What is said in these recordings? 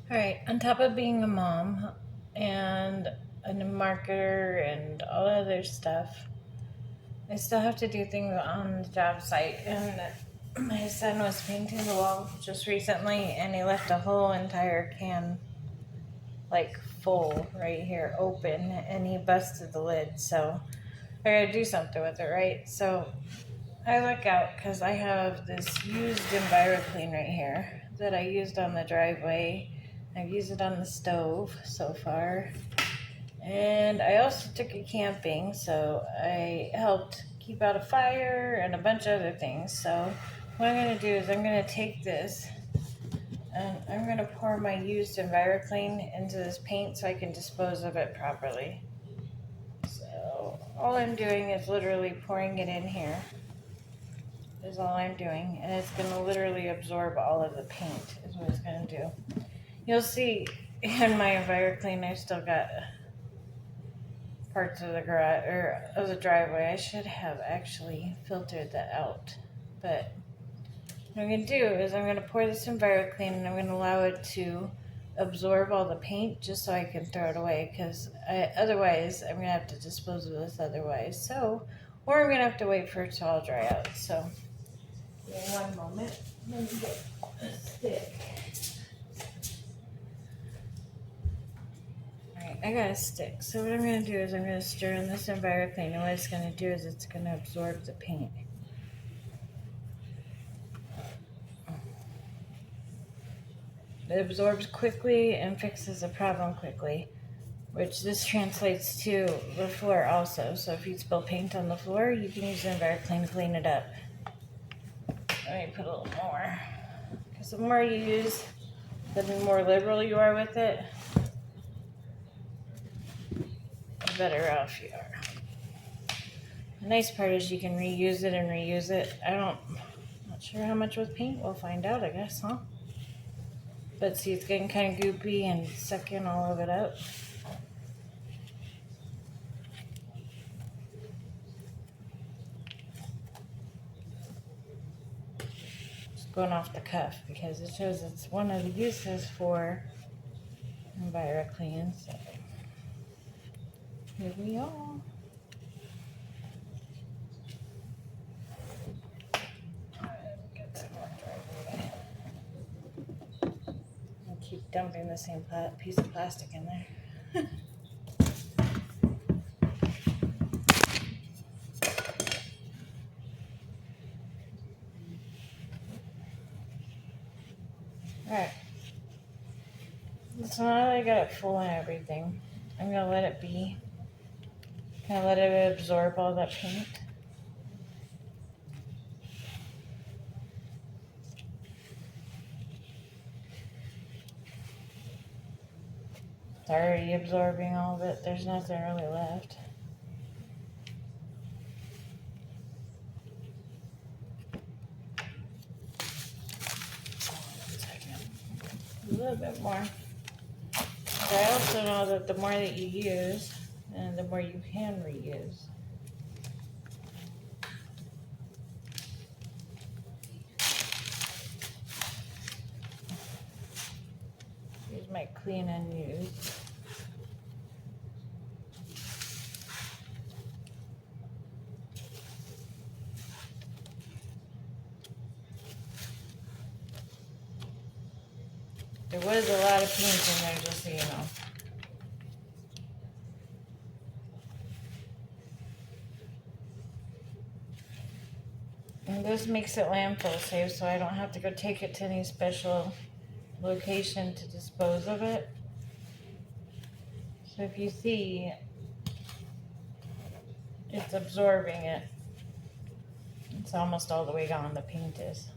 All right, on top of being a mom and a marketer and all other stuff, I still have to do things on the job site. And my son was painting the wall just recently, and he left a whole entire can, like full, right here, open, and he busted the lid. So I gotta do something with it, right? So I look out because I have this used Nviroclean right here that I used on the driveway. I've used it on the stove so far. And I also took it camping, so I helped keep out a fire and a bunch of other things. So what I'm going to do is I'm going to take this and I'm going to pour my used Nviroclean into this paint so I can dispose of it properly. So all I'm doing is literally pouring it in here. Is all I'm doing, and it's going to literally absorb all of the paint is what it's going to do. You'll see in my Nviroclean I've still got parts of the garage or of the driveway. I should have actually filtered that out, but what I'm going to do is I'm going to pour this Nviroclean and I'm going to allow it to absorb all the paint just so I can throw it away because otherwise I'm going to have to dispose of this otherwise. So, or I'm going to have to wait for it to all dry out. So in one moment, let me get a stick. Alright, I got a stick. So what I'm going to do is I'm going to stir in this Nviroclean, and what it's going to do is it's going to absorb the paint. It absorbs quickly and fixes the problem quickly, which this translates to the floor also. So if you spill paint on the floor, you can use the Nviroclean to clean it up. Let me put a little more, because the more you use, the more liberal you are with it, the better off you are. The nice part is you can reuse it and reuse it. Not sure how much with paint. We'll find out, I guess, huh? But see, it's getting kind of goopy and sucking all of it up. Just going off the cuff because it shows it's one of the uses for Nviroclean. So here we are. I'll keep dumping the same piece of plastic in there. Alright. So now that I got it full and everything, I'm going to let it be. Kind of let it absorb all that paint. It's already absorbing all of it. There's nothing really left. A little bit more. But I also know that the more that you use, and the more you can reuse. Here's my clean unused. There was a lot of paint in there, just so you know. And this makes it landfill safe, so I don't have to go take it to any special location to dispose of it. So if you see, it's absorbing it. It's almost all the way gone, the paint is.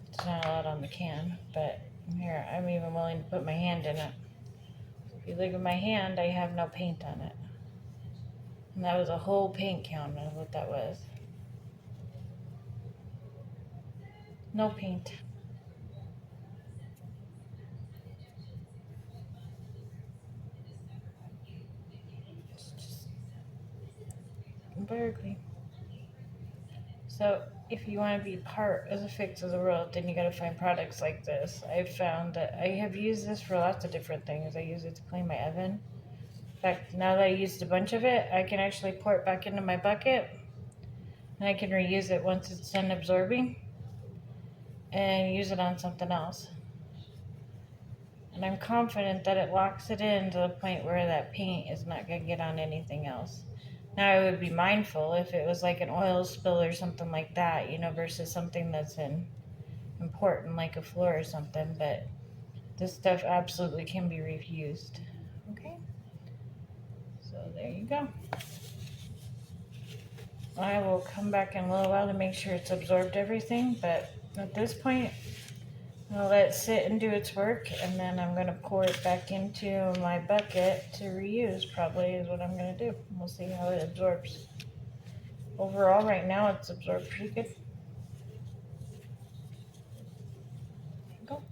It's not a lot on the can, but here, I'm even willing to put my hand in it. If you look at my hand, I have no paint on it. And that was a whole paint count of what that was. No paint. It's just very clean. So if you want to be part of the fix of the world, then you got to find products like this. I've found that I have used this for lots of different things. I use it to clean my oven. In fact, now that I used a bunch of it, I can actually pour it back into my bucket, and I can reuse it once it's done absorbing and use it on something else. And I'm confident that it locks it in to the point where that paint is not going to get on anything else. Now, I would be mindful if it was like an oil spill or something like that, you know, versus something that's important like a floor or something, but this stuff absolutely can be reused. Okay, so there you go. I will come back in a little while to make sure it's absorbed everything, but at this point, I'll let it sit and do its work, and then I'm going to pour it back into my bucket to reuse, probably is what I'm going to do. We'll see how it absorbs. Overall, right now, it's absorbed pretty good. There you go.